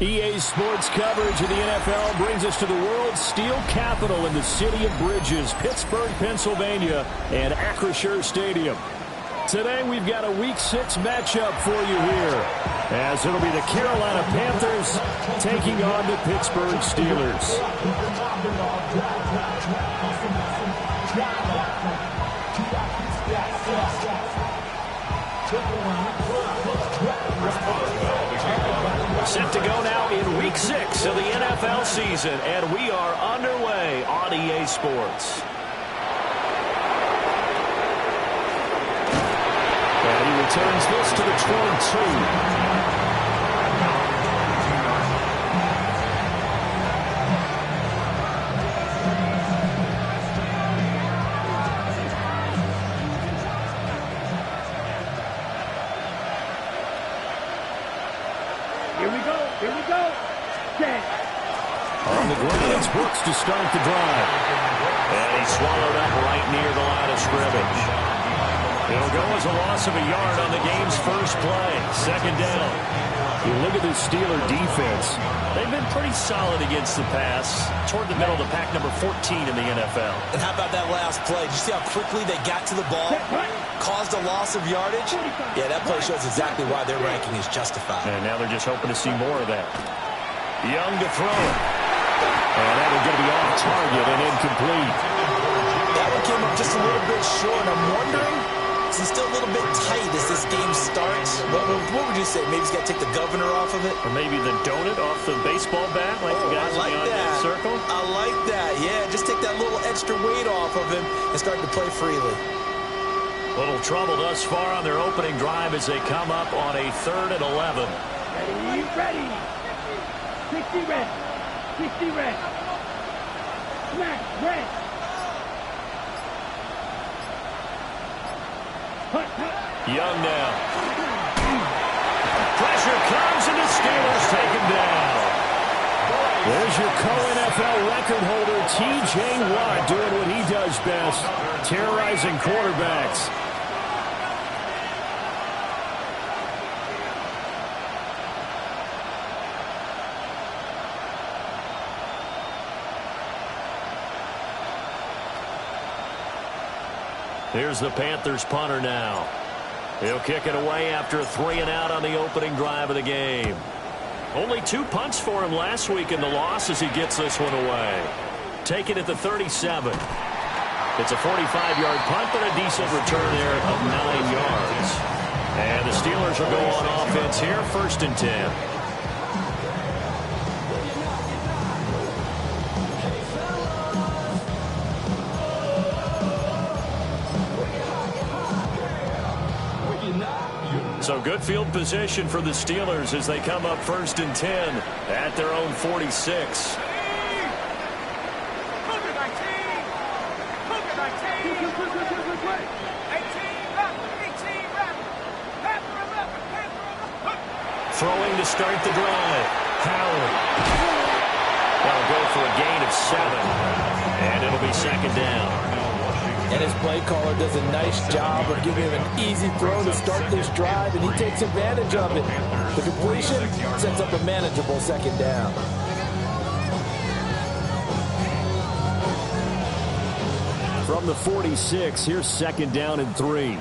EA Sports coverage of the NFL brings us to the world's steel capital in the city of Bridges, Pittsburgh, Pennsylvania, and Acrisure Stadium. Today we've got a Week 6 matchup for you here, as it'll be the Carolina Panthers taking on the Pittsburgh Steelers. Set to go now in Week 6 of the NFL season, and we are underway on EA Sports. And he returns this to the 22. Brooks to start the drive. And he's swallowed up right near the line of scrimmage. It'll go as a loss of a yard on the game's first play. Second down. You look at this Steeler defense. They've been pretty solid against the pass. Toward the middle of the pack, number 14 in the NFL. And how about that last play? Did you see how quickly they got to the ball? Caused a loss of yardage? Yeah, that play shows exactly why their ranking is justified. And now they're just hoping to see more of that. Young to throw it. And that is going to be off target and incomplete. That one came up just a little bit short. I'm wondering, is it still a little bit tight as this game starts? What would you say? Maybe he's got to take the governor off of it? Or maybe the donut off the baseball bat, like the guys like in the that. Circle? I like that. Yeah, just take that little extra weight off of him and start to play freely. Little trouble thus far on their opening drive as they come up on a 3rd and 11. Ready. 60 red. 60 red. Smash red. Young now. Pressure comes and the Steelers take him down. There's your co-NFL record holder, T.J. Watt, doing what he does best, terrorizing quarterbacks. Here's the Panthers punter now. He'll kick it away after a 3-and-out on the opening drive of the game. Only 2 punts for him last week in the loss as he gets this one away. Taking it to 37. It's a 45-yard punt, but a decent return there of 9 yards. And the Steelers will go on offense here, 1st and 10. So good field position for the Steelers as they come up 1st and 10 at their own 46. Throwing to start the drive. Howard. That'll go for a gain of 7. And it'll be 2nd down. And his play caller does a nice job of giving him an easy throw to start this drive, and he takes advantage of it. The completion sets up a manageable 2nd down. From the 46, here's 2nd down and 3.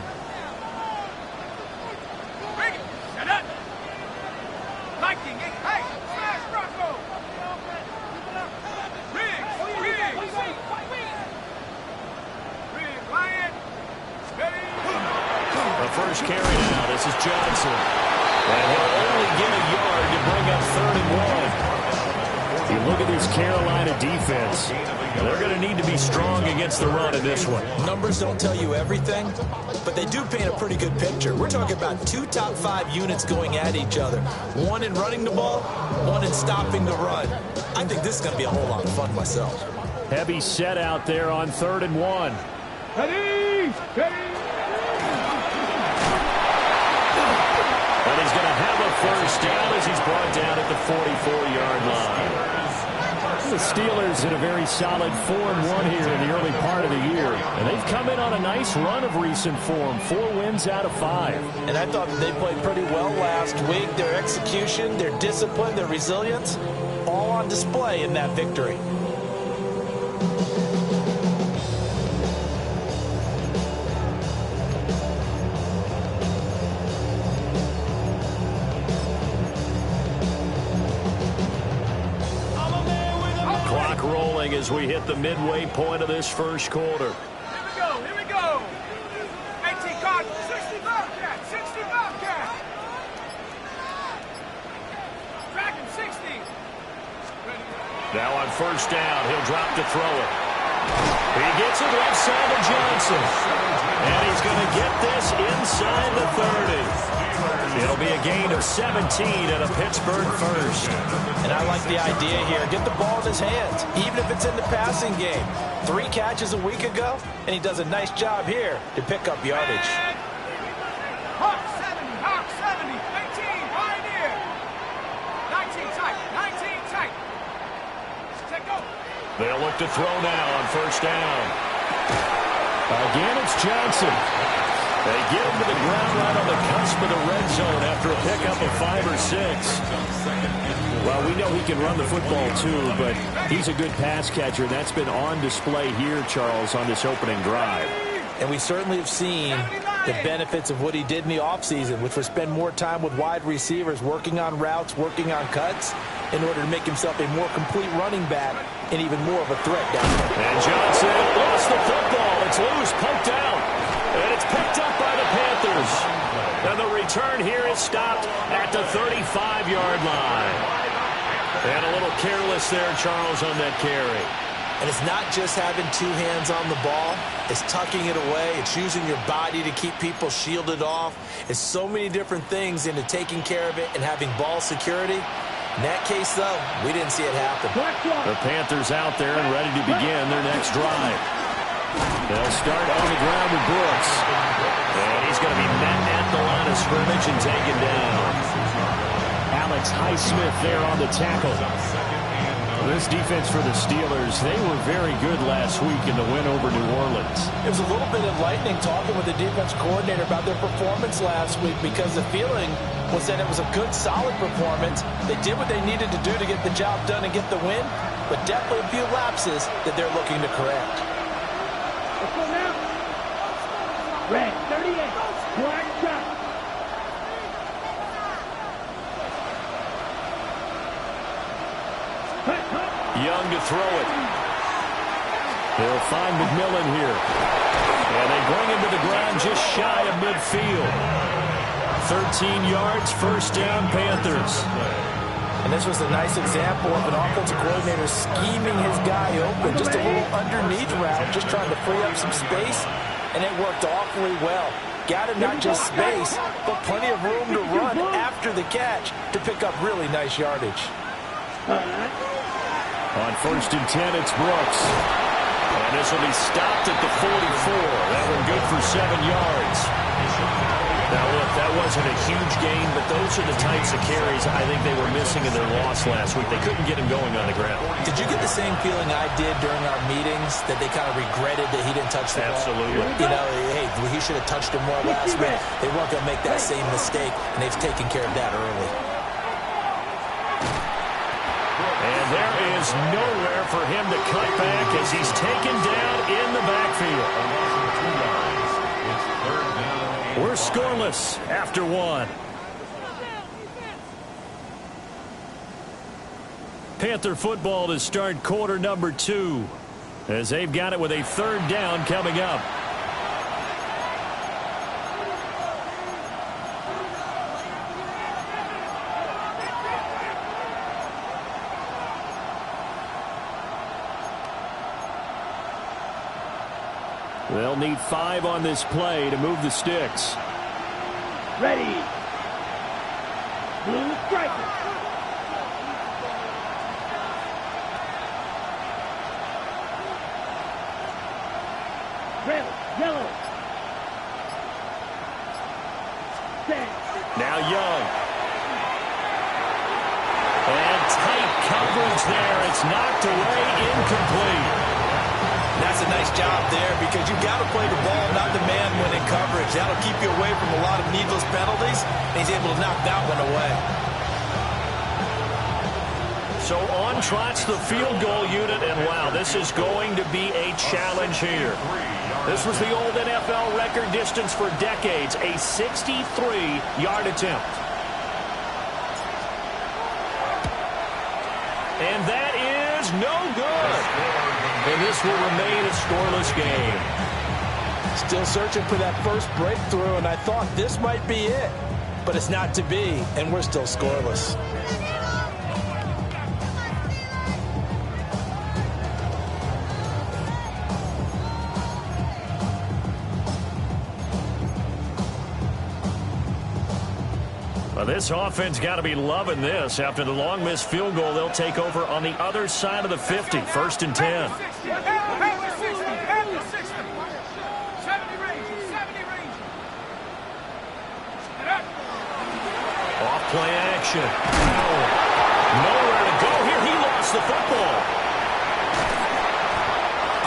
First carry now. This is Johnson. And he'll only get a yard to bring up 3rd and 1. You look at this Carolina defense. They're going to need to be strong against the run in this one. Numbers don't tell you everything, but they do paint a pretty good picture. We're talking about 2 top 5 units going at each other. One in running the ball, one in stopping the run. I think this is going to be a whole lot of fun myself. Heavy set out there on 3rd and 1. Ready. And he's going to have a 1st down as he's brought down at the 44-yard line. The Steelers in a very solid 4-1 here in the early part of the year. And they've come in on a nice run of recent form. 4 wins out of 5. And I thought that they played pretty well last week. Their execution, their discipline, their resilience, all on display in that victory. As we hit the midway point of this first quarter. Here we go. 18 card, 60 Bobcat, 60 Bobcat. Dragon 60. Now on first down, he'll drop to throw it. He gets it left side to Johnson. And he's going to get this inside the 30. It'll be a gain of 17 and a Pittsburgh first. And I like the idea here. Get the ball in his hands, even if it's in the passing game. 3 catches a week ago, and he does a nice job here to pick up yardage. Hawk 70, 18, Pioneer. 19 tight, 19 tight. Check go. They'll look to throw now on first down. Again, it's Johnson. They get him to the ground right on the cusp of the red zone after a pickup of 5 or 6. Well, we know he can run the football too, but he's a good pass catcher. That's been on display here, Charles, on this opening drive. And we certainly have seen the benefits of what he did in the offseason, which was spend more time with wide receivers, working on routes, working on cuts, in order to make himself a more complete running back and even more of a threat down there. And Johnson lost the football. It's loose, poked out. And it's picked up by the Panthers. And the return here is stopped at the 35-yard line. And a little careless there, Charles, on that carry. And it's not just having 2 hands on the ball. It's tucking it away. It's using your body to keep people shielded off. It's so many different things into taking care of it and having ball security. In that case, though, we didn't see it happen. The Panthers out there and ready to begin their next drive. They'll start on the ground with Brooks. And he's going to be met at the line of scrimmage and taken down. Alex Highsmith there on the tackle. This defense for the Steelers, they were very good last week in the win over New Orleans. It was a little bit enlightening talking with the defense coordinator about their performance last week, because the feeling was that it was a good, solid performance. They did what they needed to do to get the job done and get the win, but definitely a few lapses that they're looking to correct. Let's go now. Red, 38, black shot. Young to throw it. They'll find McMillan here. And they bring him to the ground just shy of midfield. 13 yards, first down, Panthers. And this was a nice example of an offensive coordinator scheming his guy open. Just a little underneath route, just trying to free up some space, and it worked awfully well. Got him not just space, but plenty of room to run after the catch to pick up really nice yardage. On first and 10, it's Brooks. And this will be stopped at the 44. That one good for 7 yards. Now, look, that wasn't a huge gain, but those are the types of carries I think they were missing in their loss last week. They couldn't get him going on the ground. Did you get the same feeling I did during our meetings, that they kind of regretted that he didn't touch the ball? Absolutely. You know, hey, he should have touched him more last week. They weren't going to make that same mistake, and they've taken care of that early. And there is nowhere for him to cut back as he's taken down in the backfield. We're scoreless after 1. Panther football to start quarter number 2, as they've got it with a 3rd down coming up. They'll need 5 on this play to move the sticks. Ready. Blue striker. Red, yellow. Set. Now Young. And tight coverage yardage there. It's knocked away, incomplete. That's a nice job there because you've got to play the ball, not the man when in coverage. That'll keep you away from a lot of needless penalties, and he's able to knock that one away. So on trots the field goal unit, and wow, this is going to be a challenge here. This was the old NFL record distance for decades, a 63-yard attempt. And that is no good. And this will remain a scoreless game. Still searching for that first breakthrough, and I thought this might be it. But it's not to be, and we're still scoreless. Well, this offense got to be loving this. After the long missed field goal, they'll take over on the other side of the 50, 1st and 10. Off play action. Nowhere to go here. He lost the football.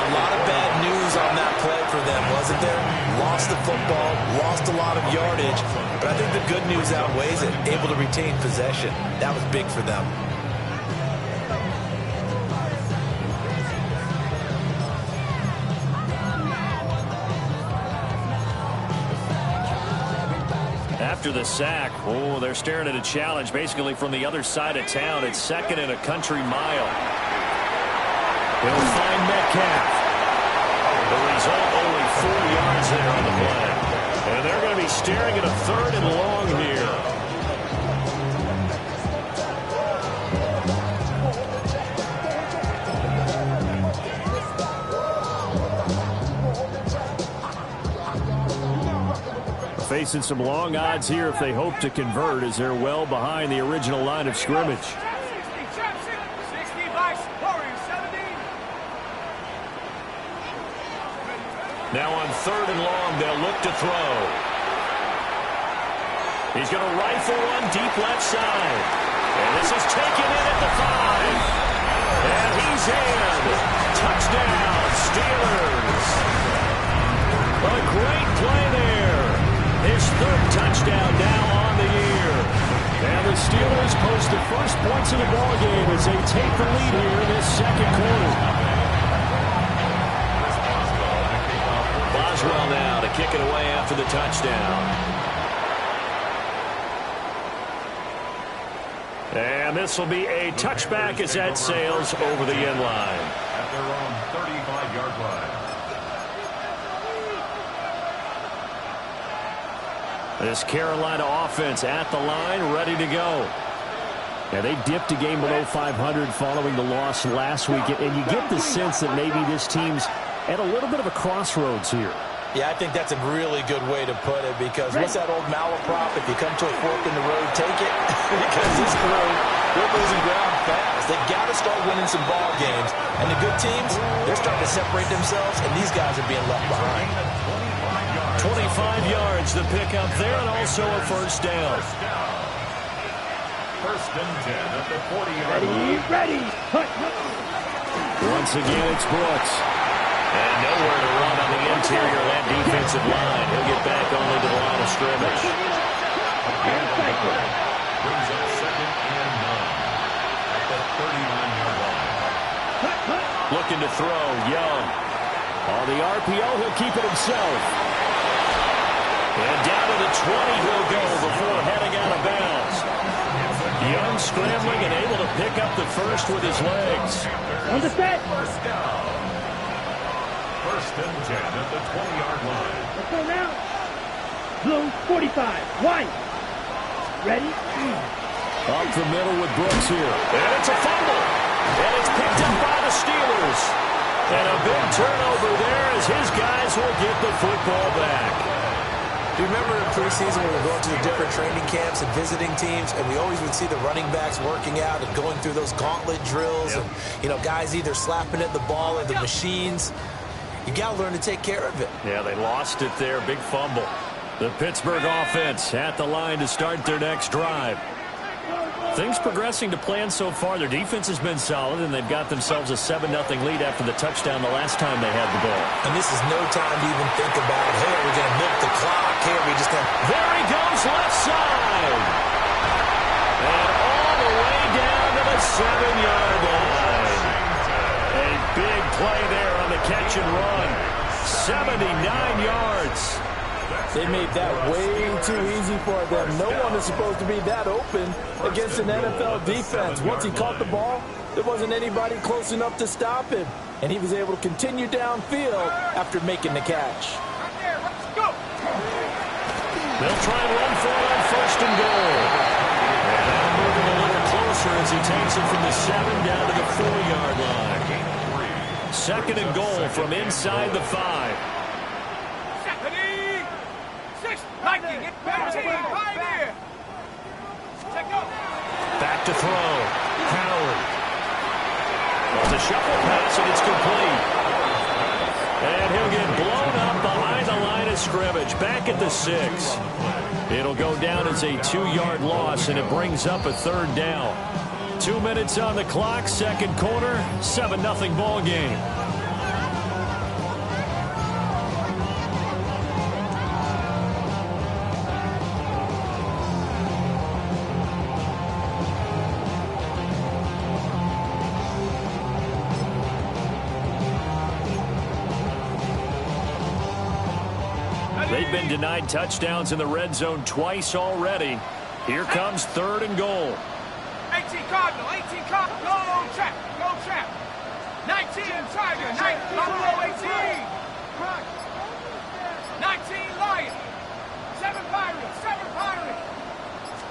A lot of bad news on that play for them, wasn't there? Lost the football, lost a lot of yardage, but I think the good news outweighs it. Able to retain possession. That was big for them. After the sack, oh, they're staring at a challenge basically from the other side of town. It's 2nd and a country mile. He'll find Metcalf. The result, only 4 yards there on the play. And they're going to be staring at a 3rd and long here. Facing some long odds here if they hope to convert, as they're well behind the original line of scrimmage. Now on 3rd and long, they'll look to throw. He's going to rifle one deep left side. And this is taken in at the 5. And he's in. Touchdown, Steelers. A great play there. His 3rd touchdown now on the year. And the Steelers post the first points of the ballgame as they take the lead here in this 2nd quarter. Boswell now to kick it away after the touchdown. And this will be a touchback as that sails over the end line. At their own 35-yard line. This Carolina offense at the line, ready to go. Yeah, they dipped a game below 500 following the loss last week, and you get the sense that maybe this team's at a little bit of a crossroads here. Yeah, I think that's a really good way to put it, because what's that old malaprop? If you come to a fork in the road, take it. Because this crew, they're losing ground fast. They got to start winning some ball games. And the good teams, they're starting to separate themselves, and these guys are being left behind. 25 yards the pickup there, and also a 1st down. 1st and 10 at the 40-yard line. Ready. Once again, it's Brooks. And nowhere to run on the interior of that defensive line. He'll get back only to the line of scrimmage. Brings up 2nd and 9 at the 39-yard line. Looking to throw, Young. On the RPO, he'll keep it himself. And down to the 20 he'll go before heading out of bounds. Young scrambling and able to pick up the first with his legs. On the set. 1st down. 1st and 10 at the 20-yard line. Let's go now. Blue 45. White. Ready? Up the middle with Brooks here. And it's a fumble. And it's picked up by the Steelers. And a big turnover there as his guys will get the football back. Do you remember in preseason when we were going to the different training camps and visiting teams, and we always would see the running backs working out and going through those gauntlet drills, and, you know, guys either slapping at the ball or the machines. You got to learn to take care of it. Yeah, they lost it there. Big fumble. The Pittsburgh offense at the line to start their next drive. Things progressing to plan so far. Their defense has been solid, and they've got themselves a 7-0 lead after the touchdown the last time they had the ball. And this is no time to even think about, hey, we're going to milk the clock. Here we just have... There he goes, left side. And all the way down to the 7-yard line. A big play there on the catch and run. 79 yards. They made that way too easy for them. No one is supposed to be that open against an NFL defense. Once he caught the ball, there wasn't anybody close enough to stop him. And he was able to continue downfield after making the catch. Right there, let's go. They'll try and run for it on first and goal. And that'll move him a little closer as he takes it from the 7 down to the 4-yard line. Second and goal from inside the 5. Lightning, it's Pantherz, Pioneer. Back to throw. Howard. It's a shuffle pass, and it's complete. And he'll get blown up behind the line of scrimmage. Back at the 6. It'll go down as a 2-yard loss, and it brings up a 3rd down. 2 minutes on the clock, second quarter, 7-0 ball game. They've been denied touchdowns in the red zone twice already. Here comes 3rd and goal. 18 Cardinal, 18 Cardinal. Go trap, go trap. 19 Tiger, 19 Buffalo 18. 19 Lion. 7 Pirates, 7 Pirates.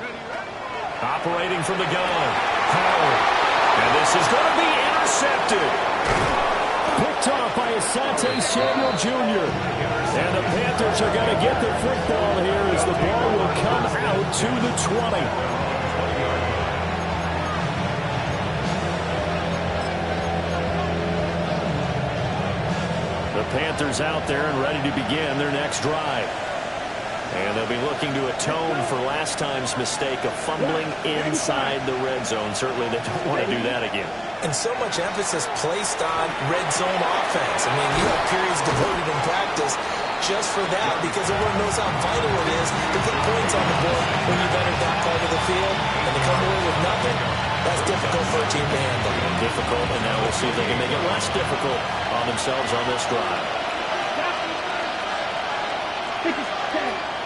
Ready, ready. Operating from the gun. Howard. And this is going to be intercepted. Picked off by Asante Samuel Jr. And the Panthers are going to get the football here as the ball will come out to the 20. The Panthers out there and ready to begin their next drive. And they'll be looking to atone for last time's mistake of fumbling inside the red zone. Certainly they don't want to do that again. And so much emphasis placed on red zone offense. I mean, you have periods devoted in practice just for that because everyone knows how vital it is to get points on the board when you've entered that part of the field. And to come away with nothing, that's difficult for a team to handle. Difficult, and now we'll see if they can make it less difficult on themselves on this drive.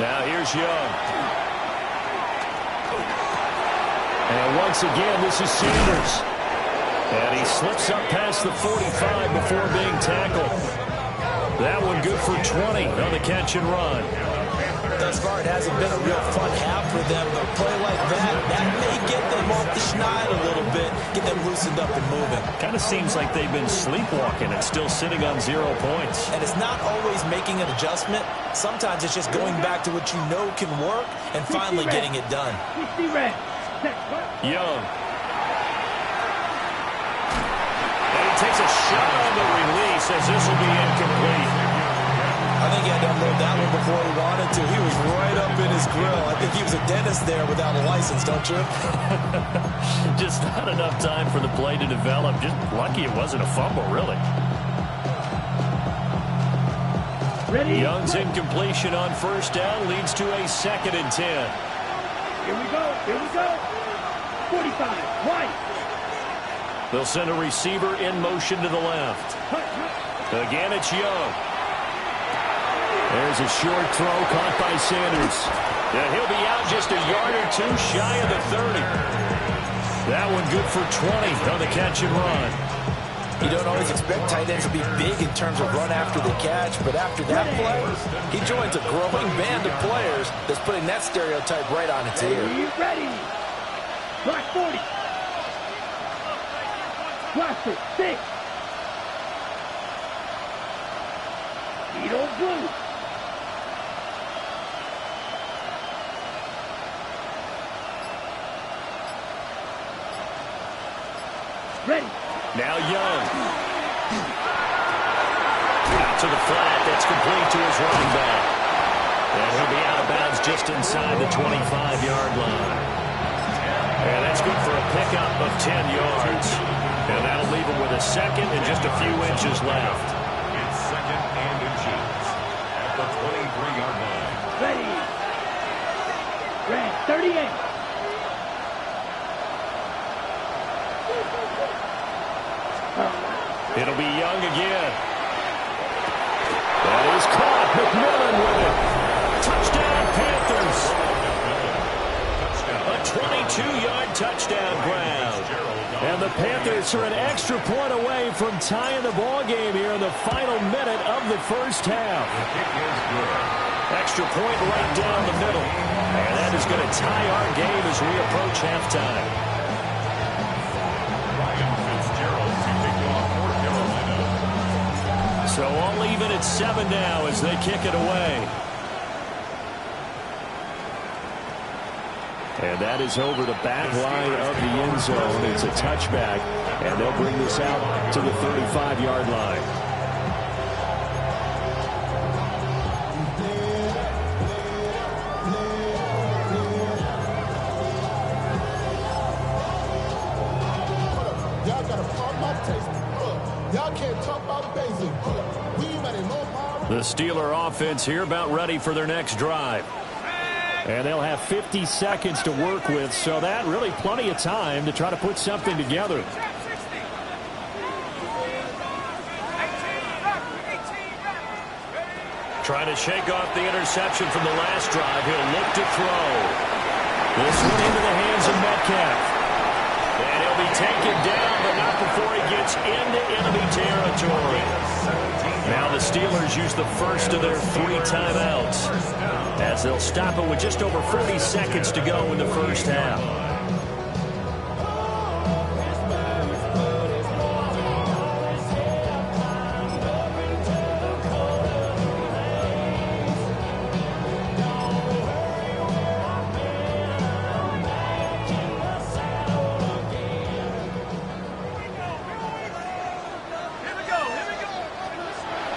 Now here's Young. And once again, this is Steelerz. And he slips up past the 45 before being tackled. That one good for 20 on the catch and run. Thus far, it hasn't been a real fun half for them, but a play like that may get them off the schneid a little bit, get them loosened up and moving. Kind of seems like they've been sleepwalking and still sitting on 0 points. And it's not always making an adjustment. Sometimes it's just going back to what you know can work and finally getting it done. Young. And he takes a shot on the release as this will be incomplete. I think he had to unload that one before he wanted to. He was right up in his grill. I think he was a dentist there without a license, don't you? Just not enough time for the play to develop. Just lucky it wasn't a fumble, really. Ready? Young's incompletion on first down leads to a 2nd and 10. Here we go, here we go. 45, right. They'll send a receiver in motion to the left. Again, it's Young. There's a short throw caught by Sanders. And he'll be out just a yard or 2 shy of the 30. That one good for 20 on the catch and run. You don't always expect tight ends to be big in terms of run after the catch, but after that play, he joins a growing band of players that's putting that stereotype right on its ear. Ready. Block 40. Block 6. Edo blue. Ready. Now Young. Out to the flat. That's complete to his running back. And he'll be out of bounds just inside the 25-yard line. And that's good for a pickup of 10 yards. And that'll leave him with a second and just a few inches left. It's second and inches at the 23-yard line. Ready. Red, 38. It'll be Young again. That is caught. McMillan with it. Touchdown, Panthers. A 22-yard touchdown grab. And the Panthers are an extra point away from tying the ball game here in the final minute of the first half. Extra point right down the middle. And that is going to tie our game as we approach halftime. So all even at 7 now as they kick it away. And that is over the back line of the end zone. It's a touchback, and they'll bring this out to the 35-yard line. Y'all got to pump my taste. Y'all can't talk about basic. The Steeler offense here about ready for their next drive. And they'll have 50 seconds to work with, so that really plenty of time to try to put something together. Trying to shake off the interception from the last drive. He'll look to throw. This one into the hands of Metcalf. And he'll be taken down, but not before he gets into enemy territory. Now the Steelers use the first of their 3 timeouts as they'll stop it with just over 40 seconds to go in the first half.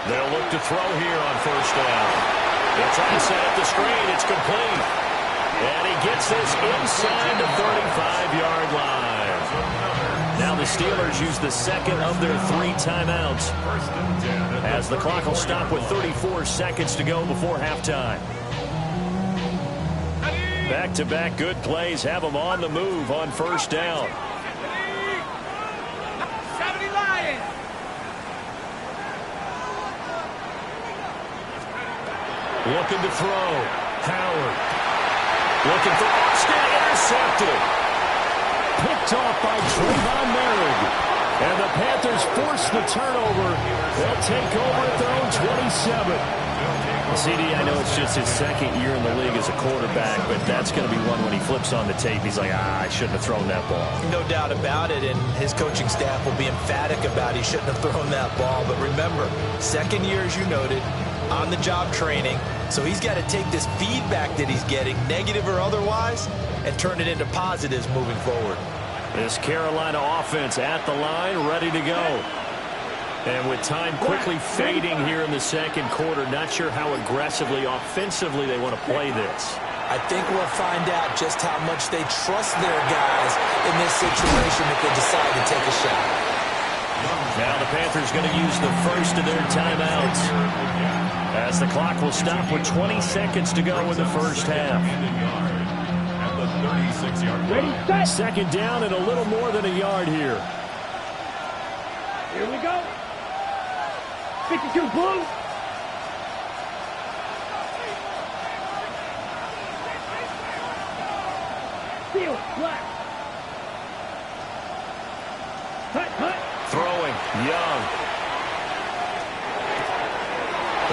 They'll look to throw here on first down. They'll try to set up the screen. It's complete. And he gets this inside the 35-yard line. Now the Steelers use the second of their 3 timeouts as the clock will stop with 34 seconds to go before halftime. Back-to-back good plays have them on the move on first down. Looking to throw. Howard. Looking for Austin. Intercepted. Picked off by Trayvon Merrick. And the Panthers force the turnover. They'll take over at their own 27. CD, I know it's just his second year in the league as a quarterback, but that's going to be one when he flips on the tape. He's like, I shouldn't have thrown that ball. No doubt about it, and his coaching staff will be emphatic about he shouldn't have thrown that ball. But remember, second year, as you noted, on-the-job training. So he's got to take this feedback that he's getting, negative or otherwise, and turn it into positives moving forward. This Carolina offense at the line, ready to go. And with time quickly fading here in the second quarter, not sure how aggressively, offensively they want to play this. I think we'll find out just how much they trust their guys in this situation if they decide to take a shot. Now the Panthers going to use the first of their timeouts as the clock will stop with 20 seconds to go in the first half. Ready, set. Second down and a little more than a yard here. Here we go. 52 blue. Steelerz, black. Hut. Throwing, Young.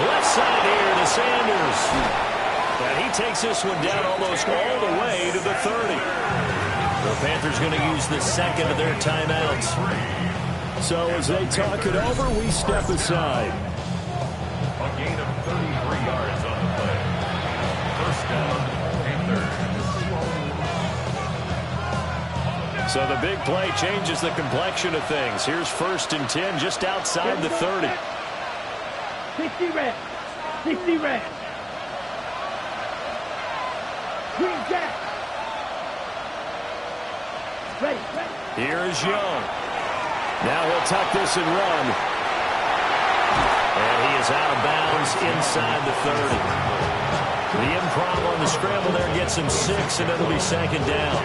Left side here to Sanders. And he takes this one down almost all the way to the 30. The Panthers going to use the second of their timeouts. So as they talk it over, we step aside. A gain of 33 yards on the play. First down, Pantherz. So the big play changes the complexion of things. Here's 1st and 10 just outside the 30. 60 red. 60 red. Green jack. Here's Young. Now he'll tuck this and run. And he is out of bounds inside the 30. The improv on the scramble there gets him 6, and it'll be second down.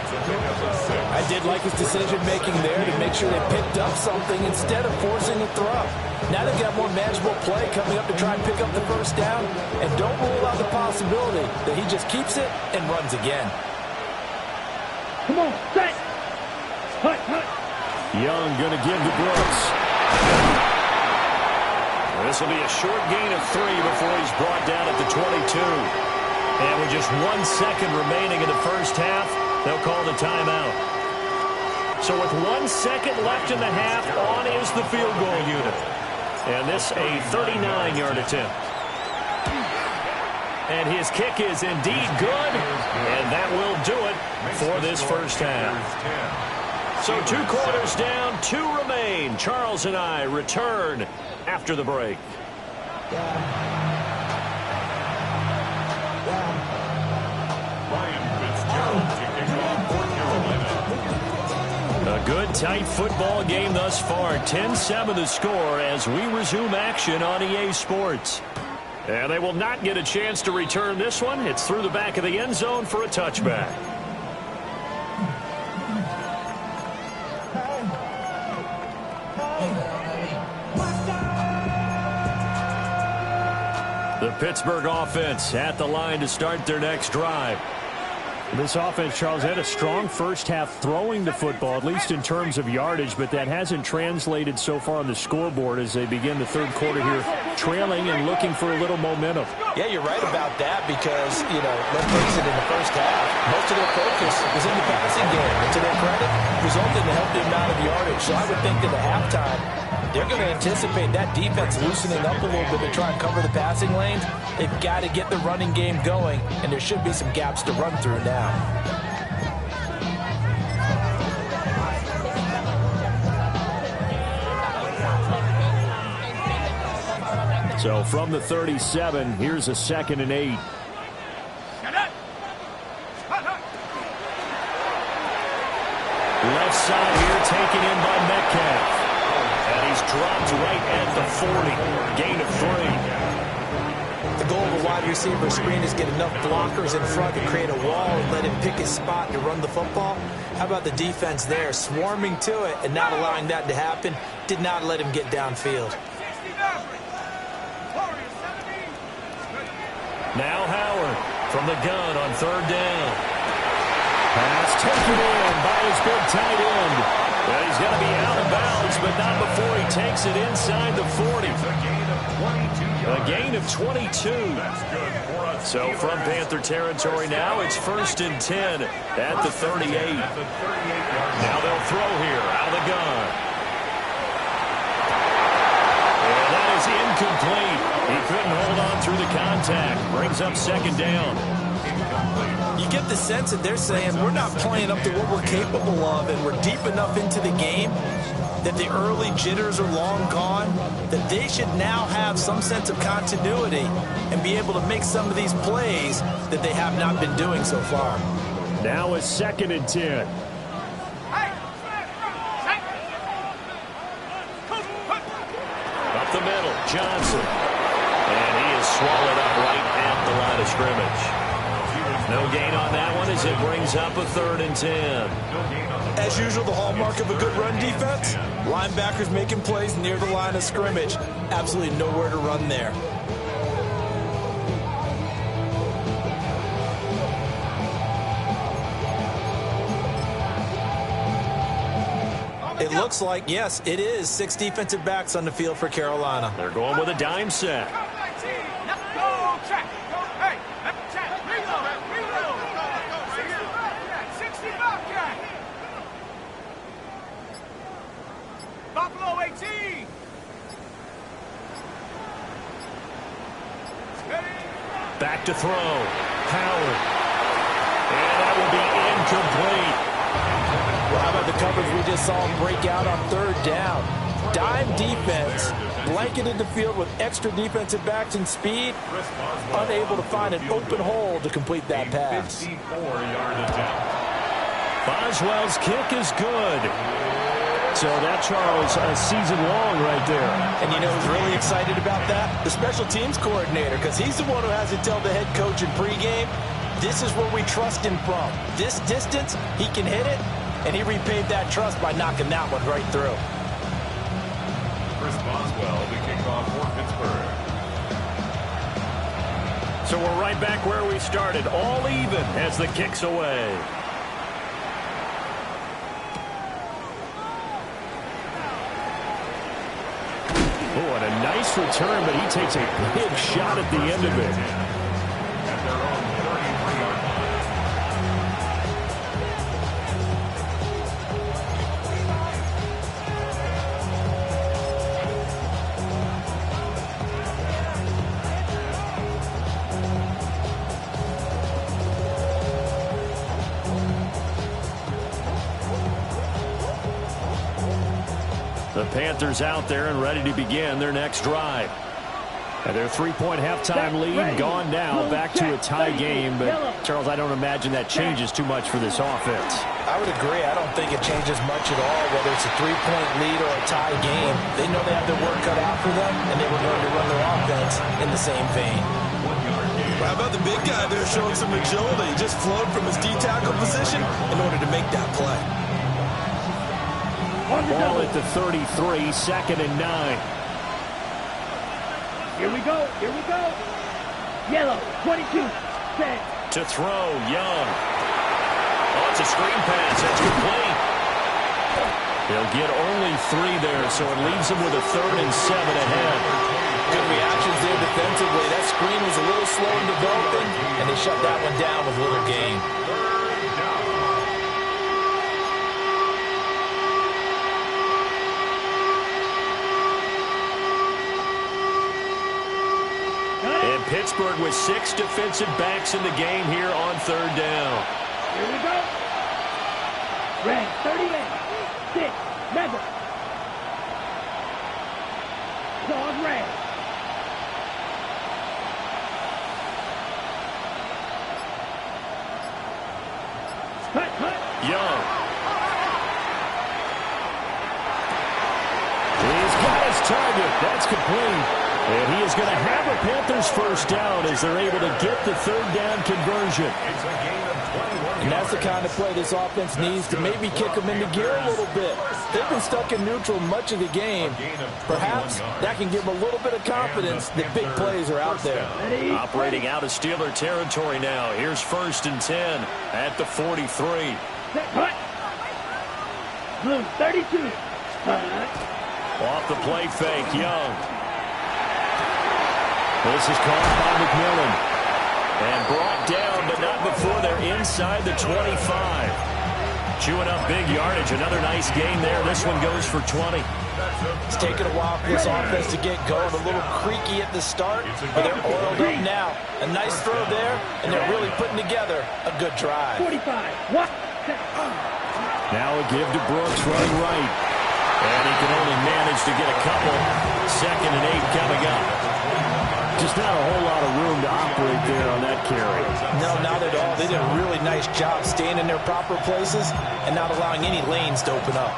I did like his decision-making there to make sure they picked up something instead of forcing a throw. Now they've got more manageable play coming up to try and pick up the first down, and don't rule out the possibility that he just keeps it and runs again. Come on, set. Hut. Young going to give to Brooks. This will be a short gain of 3 before he's brought down at the 22. And with just 1 second remaining in the first half, they'll call the timeout. So with 1 second left in the half, on is the field goal unit. And this a 39-yard attempt. And his kick is indeed good, and that will do it for this first half. So 2 quarters down, 2 remain. Charles and I return after the break. A good, tight football game thus far. 10-7 the score as we resume action on EA Sports. And they will not get a chance to return this one. It's through the back of the end zone for a touchback. The Pittsburgh offense at the line to start their next drive. This offense, Charles, had a strong first half throwing the football, at least in terms of yardage, but that hasn't translated so far on the scoreboard as they begin the third quarter here, trailing and looking for a little momentum. Yeah, you're right about that because, let's face it, in the first half, most of their focus was in the passing game. And to their credit, resulted in a healthy amount of yardage. So I would think that at halftime, they're going to anticipate that defense loosening up a little bit to try and cover the passing lanes. They've got to get the running game going, and there should be some gaps to run through now. So from the 37, here's a 2nd and 8. Left side here taken in by Metcalf. And he's dropped right at the 40. Gain of 3. The goal of a wide receiver screen is get enough blockers in front to create a wall and let him pick his spot to run the football. How about the defense there, swarming to it and not allowing that to happen? Did not let him get downfield. Now Howard from the gun on 3rd down. Pass taken in by his big tight end. Well, he's going to be out of bounds, but not before he takes it inside the 40. A gain of 22. So from Panther territory now, it's 1st and 10 at the 38. Now they'll throw here out of the gun. And that is incomplete. He couldn't hold on through the contact. Brings up 2nd down. You get the sense that they're saying we're not playing up to what we're capable of, and we're deep enough into the game that the early jitters are long gone, that they should now have some sense of continuity and be able to make some of these plays that they have not been doing so far. Now a 2nd and 10. Up the middle, Johnson. And he is swallowed up right at the line of scrimmage. No gain on that one as it brings up a 3rd and 10. As usual, the hallmark of a good run defense, linebackers making plays near the line of scrimmage. Absolutely nowhere to run there. It looks like, yes, it is 6 defensive backs on the field for Carolina. They're going with a dime set. Buffalo 18. Back to throw. Howard. And that will be incomplete. Well, how about the coverage we just saw him break out on 3rd down? Dime defense, blanketed the field with extra defensive backs and speed, unable to find an open hole to complete that pass. Boswell's kick is good. So that, Charles, a season long right there. And you know who's really excited about that? The special teams coordinator, because he's the one who has to tell the head coach in pregame, this is where we trust him from. This distance, he can hit it, and he repaid that trust by knocking that one right through. Chris Boswell, the kickoff for Pittsburgh. So we're right back where we started, all even as the kick's away. Oh, and a nice return, but he takes a big shot at the end of it. At their own 33-yard line. The Panthers out there and ready to begin their next drive. And their three-point halftime lead gone now, back to a tie game. But, Charles, I don't imagine that changes too much for this offense. I would agree. I don't think it changes much at all, whether it's a three-point lead or a tie game. They know they have their work cut out for them, and they were going to run their offense in the same vein. How about the big guy there showing some agility? He just flowed from his D-tackle position in order to make that play. Ball at the 33, 2nd and 9. Here we go. Here we go. Yellow, 22. Set. To throw, Young. Oh, it's a screen pass. That's complete. They'll get only 3 there, so it leaves them with a 3rd and 7 ahead. Good reactions there defensively. That screen was a little slow in developing, and they shut that one down with little gain. And Pittsburgh with 6 defensive backs in the game here on 3rd down. Here we go. Red, 38. 6. Member. Dog red. Cut, cut. Young. He's got his target. That's complete. And he is going to have a Panthers first down as they're able to get the 3rd down conversion. It's a gain of 21 And that's the kind of play this offense needs to maybe kick them into gear a little bit. They've been stuck in neutral much of the game. Perhaps that can give them a little bit of confidence that big plays are out there. Operating out of Steeler territory now. Here's 1st and 10 at the 43. Cut. Blue, 32. Off the play fake, Young. This is caught by McMillan. And brought down, but not before they're inside the 25. Chewing up big yardage. Another nice gain there. This one goes for 20. It's taken a while for this offense to get going. A little creaky at the start, but they're oiled up now. A nice throw there, and they're really putting together a good drive. 45. What? Now a give to Brooks running right. And he can only manage to get a couple. 2nd and 8 coming up. Just not a whole lot of room to operate there on that carry. No, not at all. They did a really nice job staying in their proper places and not allowing any lanes to open up.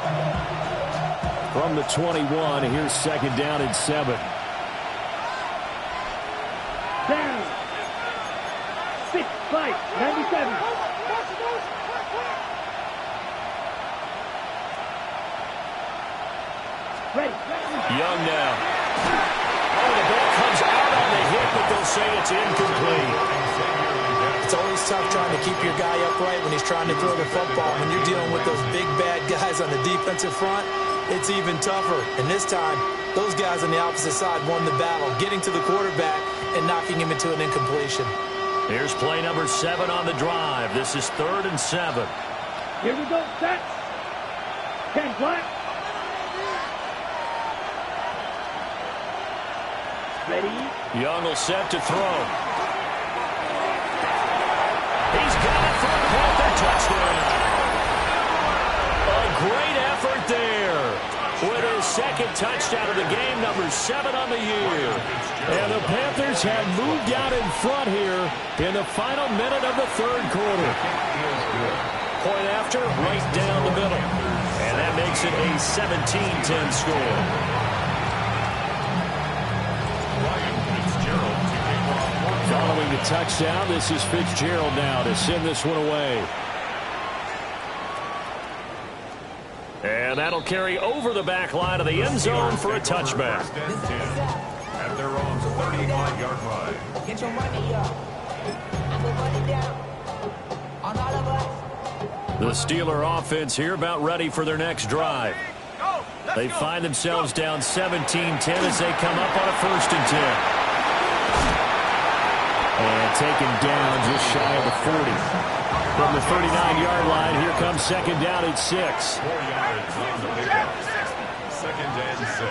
From the 21, here's 2nd down and 7. Down. 6, 5, 97. Ready. Young now. Oh, the ball comes out on the hit, but they'll say it's incomplete. It's always tough trying to keep your guy upright when he's trying to throw the football. When you're dealing with those big, bad guys on the defensive front, it's even tougher. And this time, those guys on the opposite side won the battle, getting to the quarterback and knocking him into an incompletion. Here's play number 7 on the drive. This is 3rd and 7. Here we go. Set. 10 black. Ready. Young will set to throw. He's got it for a Panther touchdown. A great effort there. With his 2nd touchdown of the game, number 7 on the year. And the Panthers have moved out in front here in the final minute of the 3rd quarter. point after, right down the middle. And that makes it a 17-10 score. Following the touchdown, this is Fitzgerald now to send this one away. And that'll carry over the back line of the end zone for a touchback. At their own 35-yard line. Get your money up. And put money down. On all of us. The Steeler offense here about ready for their next drive. They find themselves down 17-10 as they come up on a 1st and 10. And taken down just shy of the 40. From the 39-yard line, here comes 2nd down at 6. 4 yards on the pickup. 2nd and 6.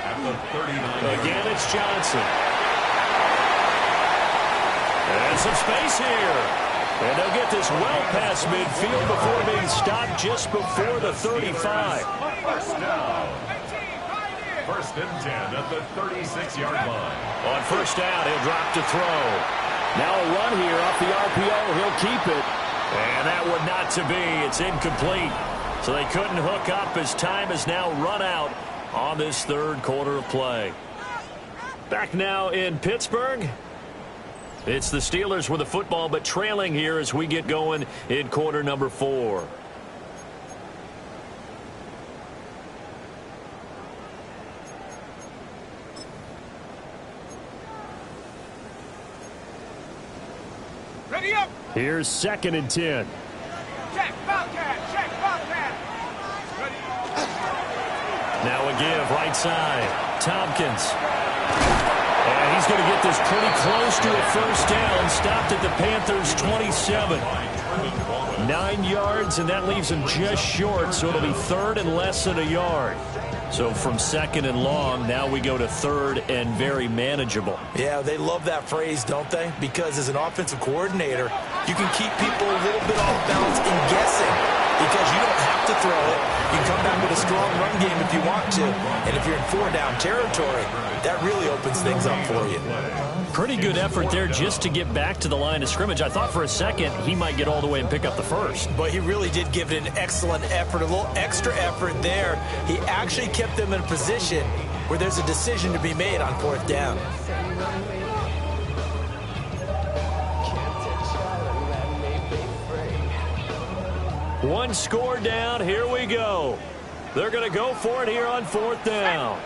At the 39. Again, it's Johnson. And some space here. And they'll get this well past midfield before being stopped just before the 35. First down. 1st and 10 at the 36-yard line. On 1st down, he'll drop to throw. Now a run here off the RPO. He'll keep it. And that would not to be. It's incomplete. So they couldn't hook up as time has now run out on this 3rd quarter of play. Back now in Pittsburgh. It's the Steelers with the football, but trailing here as we get going in quarter number 4. Ready up. Here's 2nd and 10. Check, Bobcat. Check, Bobcat. Ready. Now a give, right side. Tompkins. And he's going to get this pretty close to a 1st down. Stopped at the Panthers' 27. 9 yards, and that leaves him just short, so it'll be 3rd and less than a yard. So from 2nd and long, now we go to 3rd and very manageable. Yeah, they love that phrase, don't they? Because as an offensive coordinator, you can keep people a little bit off balance in guessing because you don't have to throw it. You can come back with a strong run game if you want to. And if you're in 4-down territory, that really opens things up for you. Pretty good effort there just to get back to the line of scrimmage. I thought for a second he might get all the way and pick up the 1st. But he really did give it an excellent effort, a little extra effort there. He actually kept them in a position where there's a decision to be made on 4th down. One score down. Here we go. They're going to go for it here on 4th down.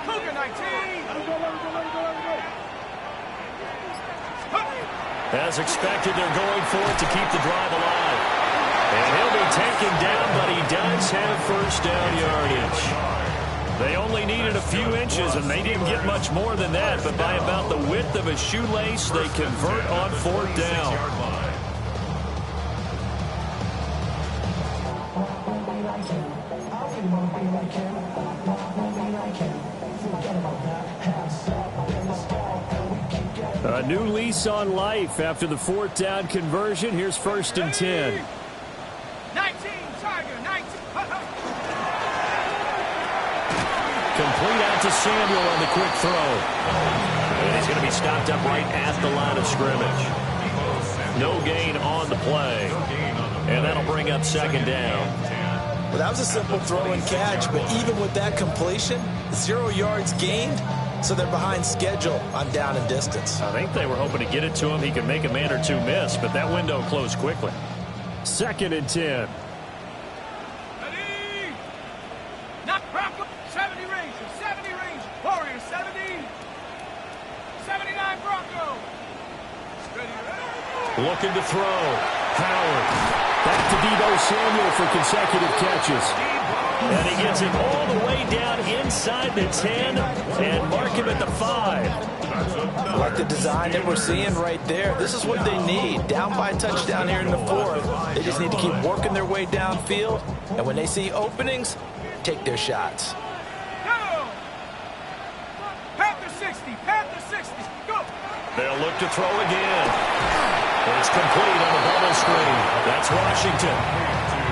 Cougar 19. As expected, they're going for it to keep the drive alive. And he'll be taken down, but he does have 1st down yardage. They only needed a few inches, and they didn't get much more than that. But by about the width of a shoelace, they convert on 4th down. A new lease on life after the 4th down conversion. Here's 1st and 10. 19, Tiger, 19. Complete out to Samuel on the quick throw. And he's going to be stopped up right at the line of scrimmage. No gain on the play. And that'll bring up 2nd down. Well, that was a simple throw and catch, but even with that completion, 0 yards gained, so they're behind schedule on down and distance. I think they were hoping to get it to him. He could make a man or two miss, but that window closed quickly. 2nd and 10. Ready. Knock Bronco. 70 Ranger. 70 Ranger. Warrior 70. 79 Bronco. Ready. Looking to throw. Howard. Back to Deebo Samuel for consecutive catches. And he gets it all the way down inside the 10 and mark him at the 5. I like the design that we're seeing right there. This is what they need. Down by a touchdown here in the 4th. They just need to keep working their way downfield. And when they see openings, take their shots. Go. Panther 60. Panther 60. Go. They'll look to throw again. It's complete on the bubble screen. That's Washington.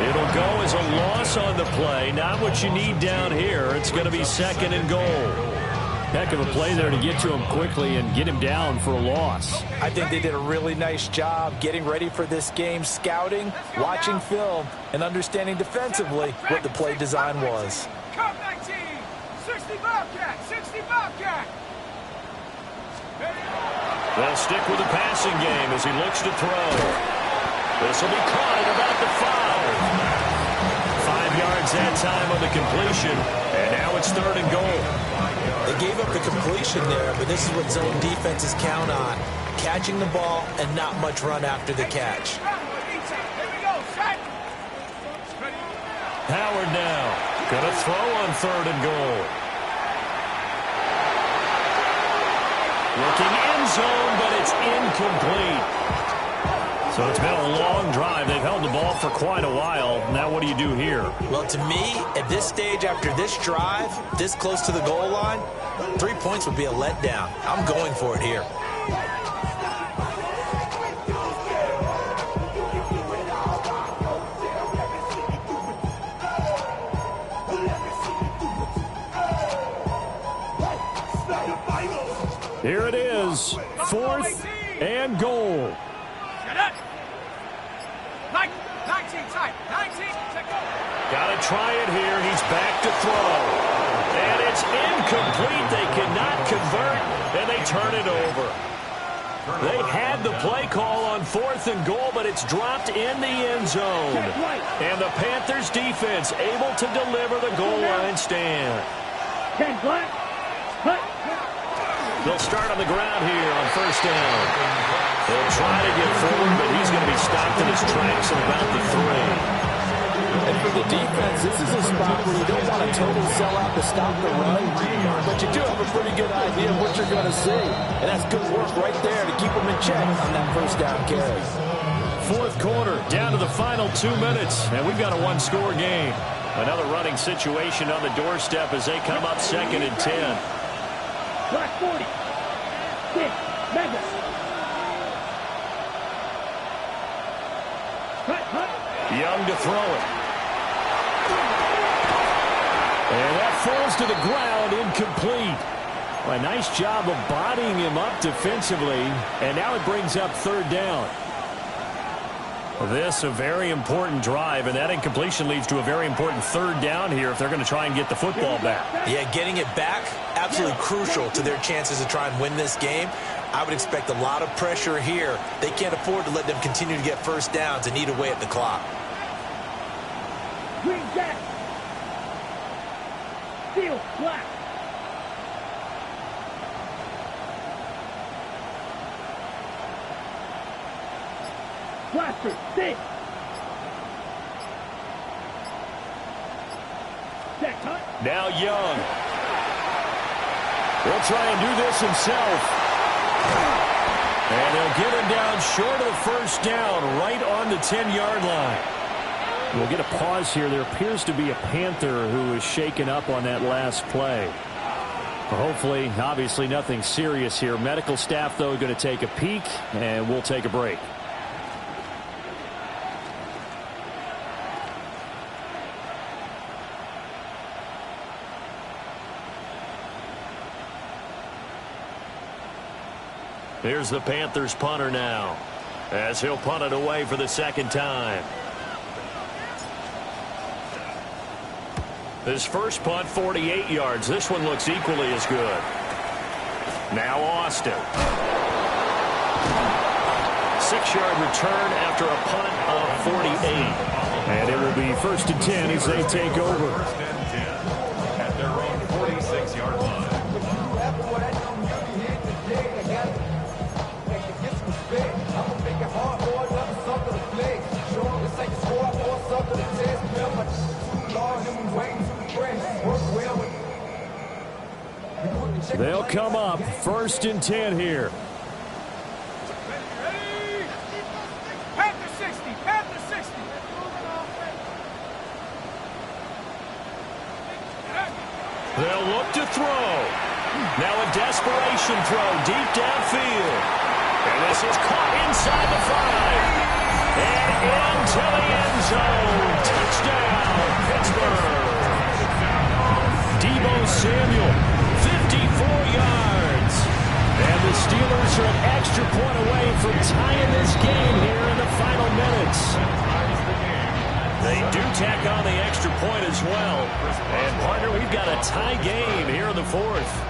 It'll go as a loss on the play. Not what you need down here. It's going to be 2nd and goal. Heck of a play there to get to him quickly and get him down for a loss. I think they did a really nice job getting ready for this game, scouting, watching film, and understanding defensively what the play design was. Come 19, 60 Bobcat, 60 Bobcat. They'll stick with the passing game as he looks to throw. This will be caught at about the 5. 5 yards that time on the completion, and now it's 3rd and goal. They gave up the completion there, but this is what zone defenses count on. Catching the ball and not much run after the catch. Here we go, set. Howard now going to throw on 3rd and goal. Looking end zone, but it's incomplete. So it's been a long drive. They've held the ball for quite a while. Now what do you do here? Well, to me, at this stage after this drive, this close to the goal line, 3 points would be a letdown. I'm going for it here. Here it is, 4th and goal. 19 tight, 19, check go. Got to try it here. He's back to throw. And it's incomplete. They cannot convert, and they turn it over. They had the play call on 4th and goal, but it's dropped in the end zone. And the Panthers defense able to deliver the goal line stand. They'll start on the ground here on 1st down. They'll try to get forward, but he's going to be stopped in his tracks at about the 3. And for the defense, this is a spot where you don't want to totally sell out to stop the run, but you do have a pretty good idea of what you're going to see. And that's good work right there to keep them in check on that 1st down carry. 4th quarter, down to the final 2 minutes, and we've got a 1-score game. Another running situation on the doorstep as they come up 2nd and 10. Black 40. Stick. Mega. Young to throw it. And that falls to the ground, incomplete. Well, a nice job of bodying him up defensively, and now it brings up 3rd down. This a very important drive, and that incompletion leads to a very important 3rd down here if they're going to try and get the football back. Yeah, getting it back, absolutely crucial to their chances to try and win this game. I would expect a lot of pressure here. They can't afford to let them continue to get 1st downs and eat away at the clock. Green Jack. Steel black. Blaster, stick. Now Young. He'll try and do this himself. And they'll get him down short of the 1st down, right on the 10-yard line. We'll get a pause here. There appears to be a Panther who is shaken up on that last play. Hopefully, obviously nothing serious here. Medical staff, though, going to take a peek, and we'll take a break. Here's the Panthers punter now, as he'll punt it away for the 2nd time. His first punt, 48 yards. This one looks equally as good. Now Austin. 6-yard return after a punt of 48. And it will be 1st and 10 as they take over. 1st and 10 at their own 46-yard line. They'll come up 1st and 10 here. Ready? Panther 60, Panther 60. They'll look to throw. Now a desperation throw deep downfield. And this is caught inside the 5. And into the end zone. Touchdown, Pittsburgh. Deebo Samuel, 54 Steelers are an extra point away from tying this game here in the final minutes. They do tack on the extra point as well. And, partner, we've got a tie game here in the fourth.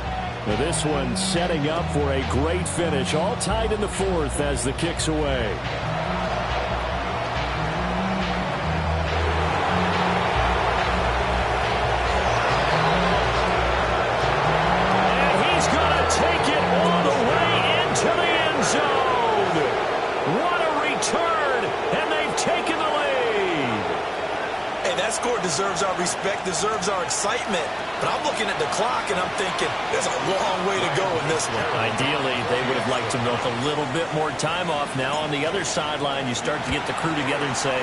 Now this one setting up for a great finish. All tied in the fourth as the kick's away. And he's going to take it all the way into the end zone. What a return, and they've taken the lead. Hey, that score deserves our respect, deserves our excitement. But I'm looking at the clock, and I'm thinking, there's a long way to go in this one. Ideally, they would have liked to milk a little bit more time off. Now on the other sideline, you start to get the crew together and say,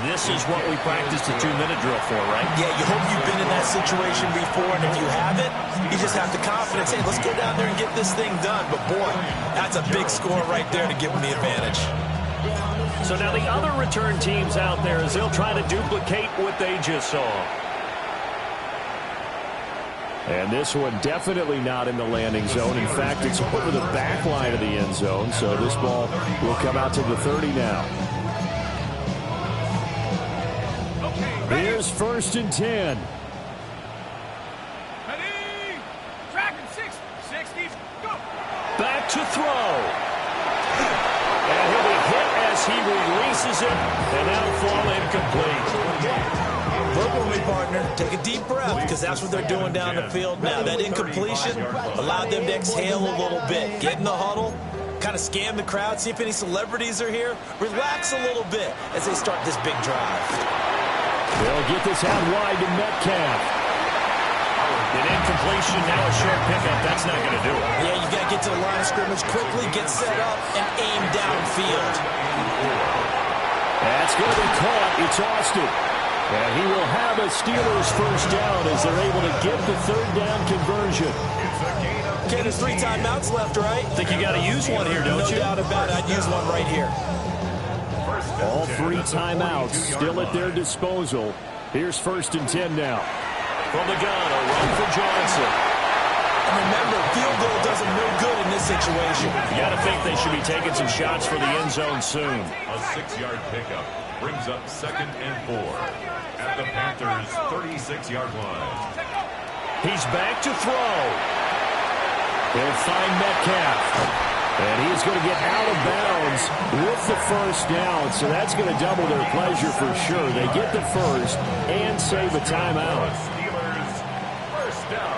this is what we practiced a 2-minute drill for, right? Yeah, you hope you've been in that situation before, and if you haven't, you just have the confidence, hey, let's go down there and get this thing done. But, boy, that's a big score right there to give them the advantage. So now the other return teams out there as they'll try to duplicate what they just saw. And this one definitely not in the landing zone. In fact, it's over the back line of the end zone. So this ball will come out to the 30 now. Here's 1st and 10. Ready? Dragon 60, go. Back to throw. And he'll be hit as he releases it. And that'll fall incomplete. Look with me, partner. Take a deep breath, because that's what they're doing down the field now. That incompletion allowed them to exhale a little bit. Get in the huddle, kind of scan the crowd, see if any celebrities are here. Relax a little bit as they start this big drive. They'll get this out wide to Metcalf. An incompletion, now a short pickup. That's not going to do it. Yeah, you got to get to the line of scrimmage quickly, get set up, and aim downfield. That's going to be caught. It's Austin. And he will have a Steelers first down as they're able to get the 3rd down conversion. Okay, there's 3 timeouts left, right? I think you got to use one here, don't you? No doubt about it. I'd use one right here. All 3 timeouts still at their disposal. Here's 1st and 10 now. From the gun, a run for Johnson. And remember, field goal does them no good in this situation. You got to think they should be taking some shots for the end zone soon. A 6-yard pickup brings up 2nd and 4 at the Pantherz 36-yard line. He's back to throw. They'll find Metcalf. And he's going to get out of bounds with the first down. So that's going to double their pleasure for sure. They get the first and save a timeout. Steelers first down.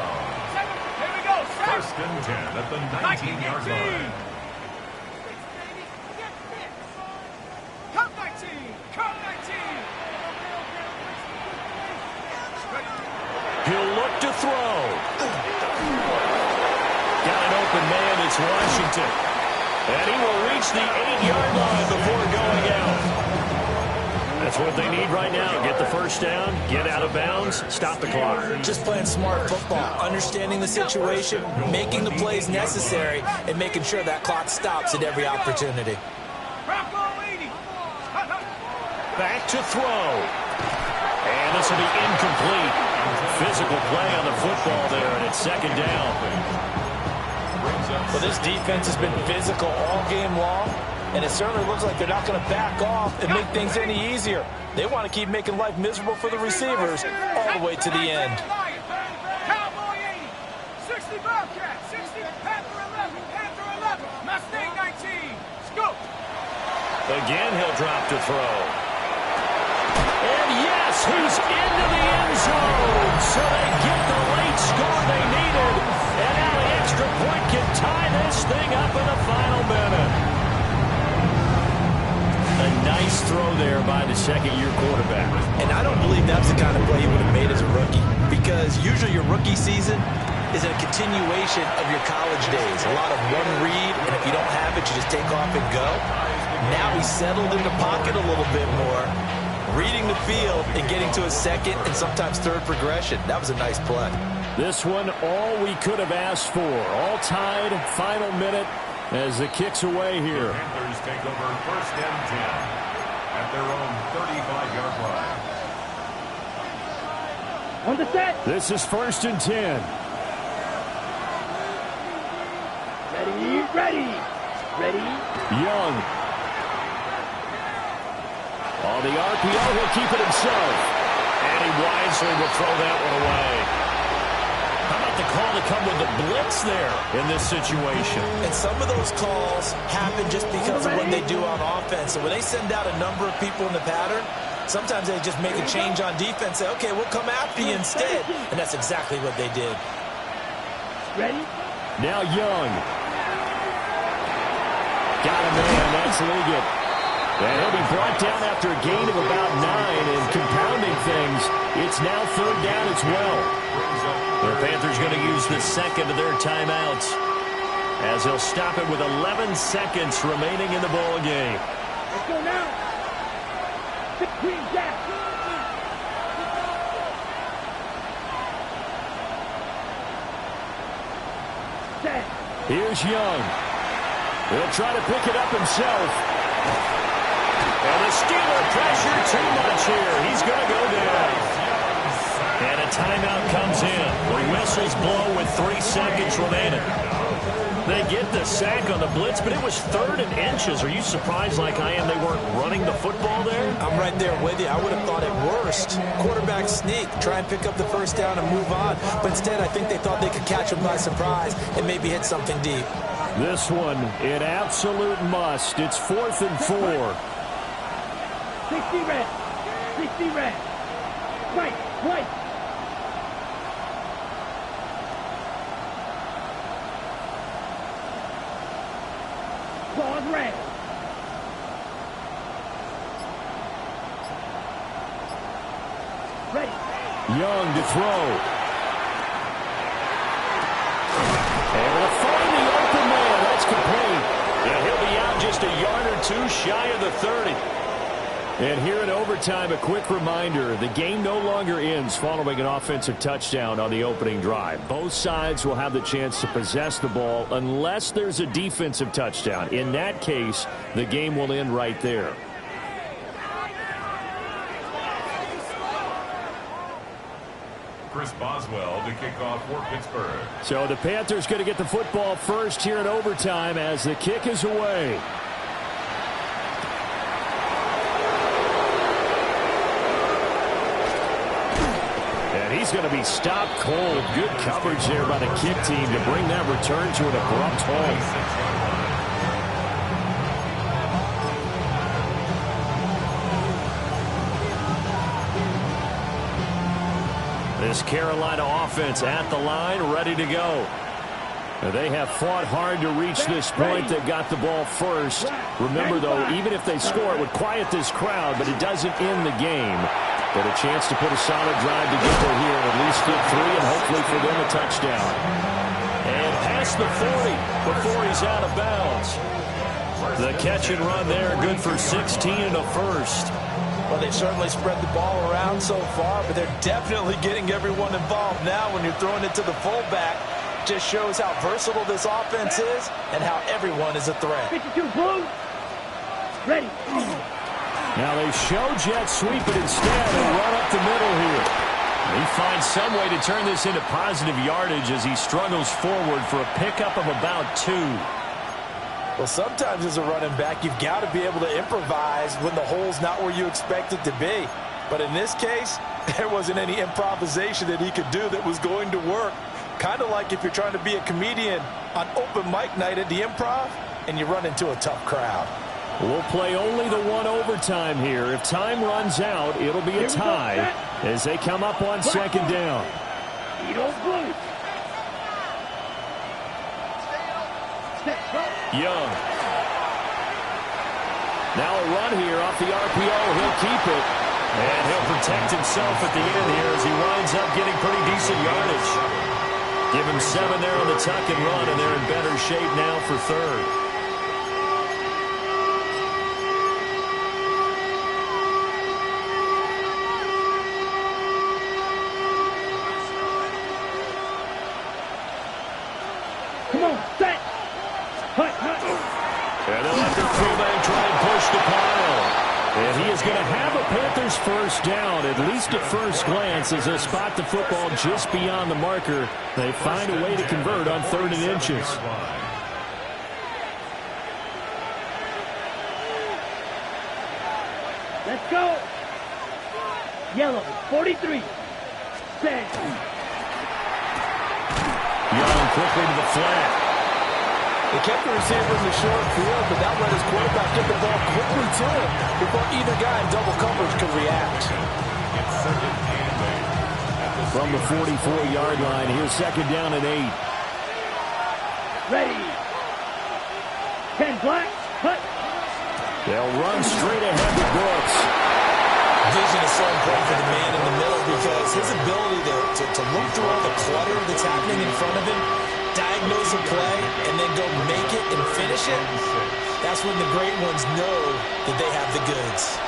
Here we go. 1st and 10 at the 19-yard line. Come 19. Come 19. He'll look to throw. Got an open man. It's Washington. And he will reach the 8-yard line before going out. That's what they need right now. Get the first down, get out of bounds, stop the clock. Just playing smart football, understanding the situation, making the plays necessary, and making sure that clock stops at every opportunity. Back to throw. And this will be incomplete. Physical play on the football there, and it's 2nd down. Well, this defense has been physical all game long, and it certainly looks like they're not going to back off and make things any easier. They want to keep making life miserable for the receivers all the way to the end. Cowboy 80, 60 Bobcat, 60 Panther 11, Panther 11, Mustang 19, scoop. Again, he'll drop to throw. And yes, he's into the end zone. So they get the late score they needed. And now the extra point can tie this thing up in the final minute. A nice throw there by the 2nd-year quarterback. And I don't believe that's the kind of play he would have made as a rookie, because usually your rookie season is a continuation of your college days. A lot of one read, and if you don't have it, you just take off and go. Now he's settled in the pocket a little bit more, reading the field and getting to his 2nd and sometimes 3rd progression. That was a nice play. This one, all we could have asked for. All tied, final minute as the kick's away here. The Panthers take over 1st and 10 at their own 35-yard line. On the set. This is 1st and 10. Ready. Ready. Ready. Young. On the RPO, he'll keep it himself. And he wisely will throw that one away. How about the call to come with the blitz there in this situation? And some of those calls happen just because of what they do on offense. So when they send out a number of people in the pattern, sometimes they just make a change on defense, say, okay, we'll come after you instead. And that's exactly what they did. Ready? Now Young. Got a man. That's Liggett. And he'll be brought down after a gain of about 9. And compounding things, it's now third down as well. The Panthers going to use the second of their timeouts as they'll stop it with 11 seconds remaining in the ball game. Let's go now. Green Jack. Set. Here's Young. He'll try to pick it up himself. And the Steeler pressure too much here. He's going to go down. And a timeout comes in. The whistles blow with 3 seconds remaining. They get the sack on the blitz, but it was 3rd and inches. Are you surprised like I am they weren't running the football there? I'm right there with you. I would have thought at worst, quarterback sneak, try and pick up the first down and move on. But instead, I think they thought they could catch him by surprise and maybe hit something deep. This one, an absolute must. It's 4th and 4. 60 red. 60 red. Right, right. Claws red. Ready. Young to throw. Able to find the open man. That's complete. Yeah, he'll be out just a yard or 2 shy of the 30. And here in overtime, a quick reminder, the game no longer ends following an offensive touchdown on the opening drive. Both sides will have the chance to possess the ball unless there's a defensive touchdown. In that case, the game will end right there. Chris Boswell to kick off for Pittsburgh. So the Panthers going to get the football first here in overtime as the kick is away. He's going to be stopped cold. Good coverage there by the kick team to bring that return to an abrupt halt. This Carolina offense at the line, ready to go. They have fought hard to reach this point. They got the ball first. Remember, though, even if they score, it would quiet this crowd, but it doesn't end the game. But a chance to put a solid drive together here and at least get 3 and hopefully for them a touchdown. And past the 40 before he's out of bounds. The catch and run there, good for 16 and a first. Well, they've certainly spread the ball around so far, but they're definitely getting everyone involved now when you're throwing it to the fullback. Just shows how versatile this offense is and how everyone is a threat. 52 blue. Ready. Now they show jet sweep, but instead they run up the middle here. He finds some way to turn this into positive yardage as he struggles forward for a pickup of about 2. Well, sometimes as a running back, you've got to be able to improvise when the hole's not where you expect it to be. But in this case, there wasn't any improvisation that he could do that was going to work. Kind of like if you're trying to be a comedian on open mic night at the Improv and you run into a tough crowd. We'll play only the 1 overtime here. If time runs out, it'll be a tie as they come up on 2nd down. Young. Now a run here off the RPO. He'll keep it. And he'll protect himself at the end here as he winds up getting pretty decent yardage. Give him 7 there on the tuck and run, and they're in better shape now for 3rd. Come on, set. And they'll let their fullback try and push the pile. And he is going to have a Panthers first down, at least at first glance, as they'll spot the football just beyond the marker. They find a way to convert on 3rd and inches. Let's go. Yellow, 43. Bang. Young quickly to the flat. They kept the receiver in the short field, but that let his quarterback get the ball quickly to him before either guy in double coverage could react. From the 44-yard line, here's second down and 8. Ready. 10 black. Cut. They'll run straight ahead to Brooks. Vision is so important for the man in the middle because his ability to look through all the clutter that's happening in front of him, diagnose a play, and then go make it and finish it, that's when the great ones know that they have the goods.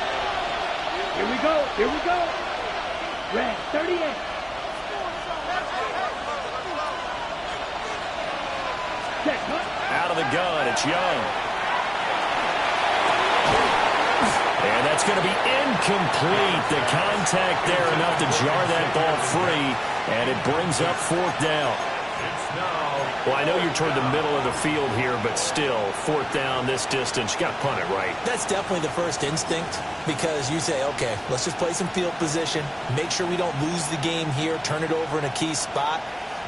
Here we go. Here we go. Red, 38. Check, cut. Out of the gun, it's Young. And that's going to be incomplete. The contact there enough to jar that ball free, and it brings up fourth down. Well, I know you're toward the middle of the field here, but still, fourth down this distance, you got to punt it, right? That's definitely the first instinct because you say, okay, let's just play some field position, make sure we don't lose the game here, turn it over in a key spot.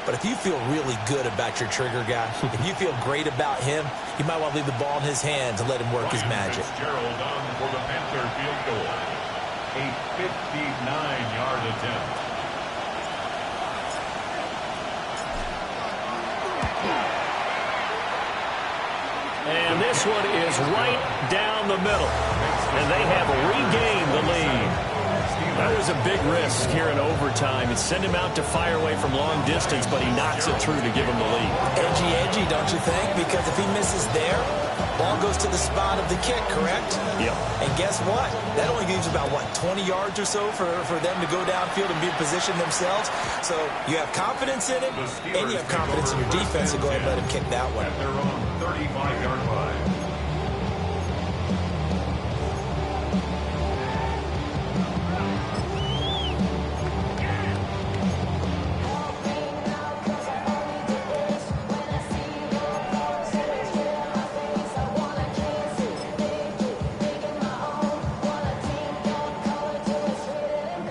But if you feel really good about your trigger guy, if you feel great about him, you might want to leave the ball in his hands and let him work his magic. Gerald on for the Panther field goal. A 59-yard attempt. And this one is right down the middle. And they have regained the lead. That was a big risk here in overtime. It sent him out to fire away from long distance, but he knocks it through to give him the lead. Edgy, don't you think? Because if he misses there, ball goes to the spot of the kick, correct? Yep. And guess what? That only leaves about, 20 yards or so for them to go downfield and be in position themselves. So you have confidence in him, and you have confidence in your defense to go ahead and let him kick that one. At their own 35-yard line.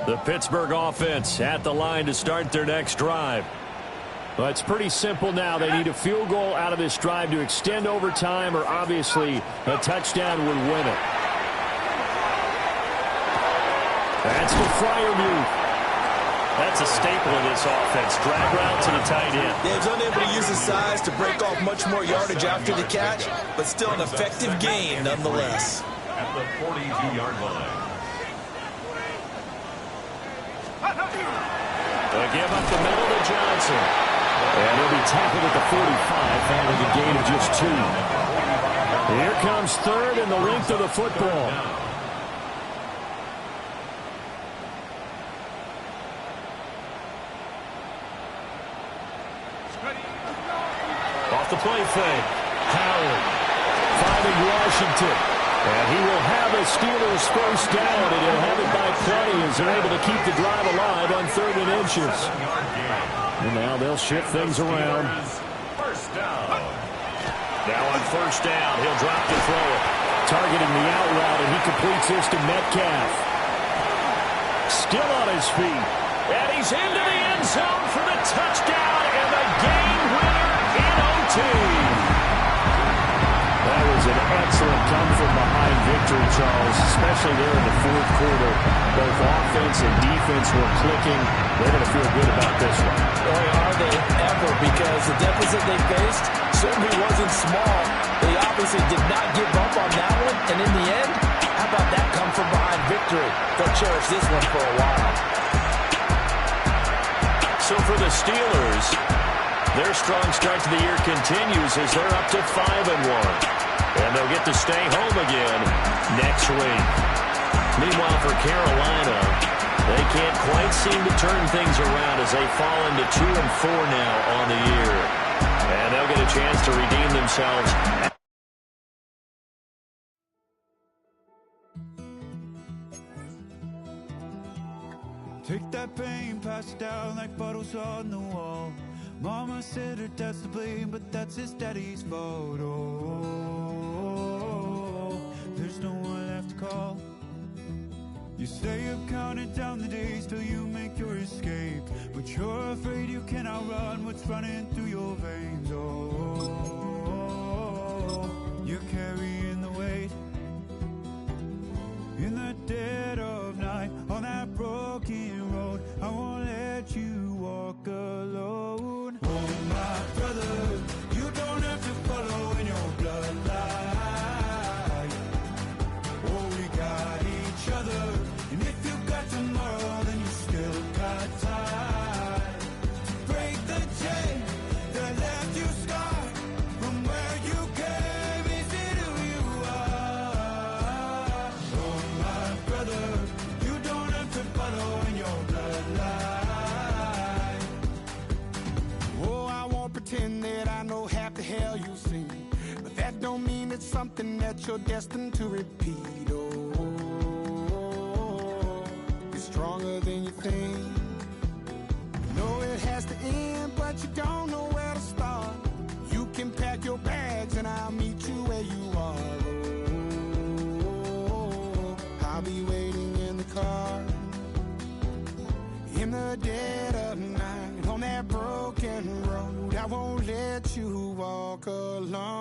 The Pittsburgh offense at the line to start their next drive. Well, it's pretty simple now. They need a field goal out of this drive to extend overtime, or obviously a touchdown would win it. That's to Freiermuth. That's a staple of this offense. Drag route to the tight end. Yeah, he's unable to use his size to break off much more yardage after the catch, but still an effective gain nonetheless. At the 42-yard line. They give up the middle to Johnson. And he'll be tackled at the 45, having a gain of just 2. Here comes third and the length of the football. Off the play fake. Howard finding Washington. And he will have a Steelers first down, and he'll have it by plenty as they're able to keep the drive alive on 3rd and inches. And now they'll shift things around. First down. Now on first down, he'll drop to throw it. Targeting the out route, and he completes this to Metcalf. Still on his feet. And he's into the end zone for the touchdown and the game winner in OT. That was an excellent come-from-behind victory, Charles, especially there in the fourth quarter. Both offense and defense were clicking. They're going to feel good about this one. Boy, are they ever, because the deficit they faced certainly wasn't small. They obviously did not give up on that one, and in the end, how about that come-from-behind victory? They'll cherish this one for a while. So for the Steelers, their strong start to the year continues as they're up to 5-1. And they'll get to stay home again next week. Meanwhile, for Carolina, they can't quite seem to turn things around as they fall into 2-4 now on the year. And they'll get a chance to redeem themselves. Take that pain, pass it down like bottles on the wall. Mama said her dad's to blame, but that's his daddy's fault. Oh, there's no one left to call. You stay up counting down the days till you make your escape, but you're afraid you cannot run what's running through your veins. Oh, you're carrying the weight in the dead of night on that broken road. I won't let you walk alone. Oh, my brother, you don't have to follow in your bloodline. Oh, we got each other. And if you got tomorrow, then you still got time to break the chain that left you scarred from where you came into who you are. Oh, my brother, you don't have to follow in your bloodline. Oh, I won't pretend that I know half the hell you've seen, but that don't mean it's something that you're destined to repeat. Oh, stronger than you think. You know it has to end, but you don't know where to start. You can pack your bags and I'll meet you where you are. Oh, I'll be waiting in the car in the dead of night on that broken road. I won't let you walk alone.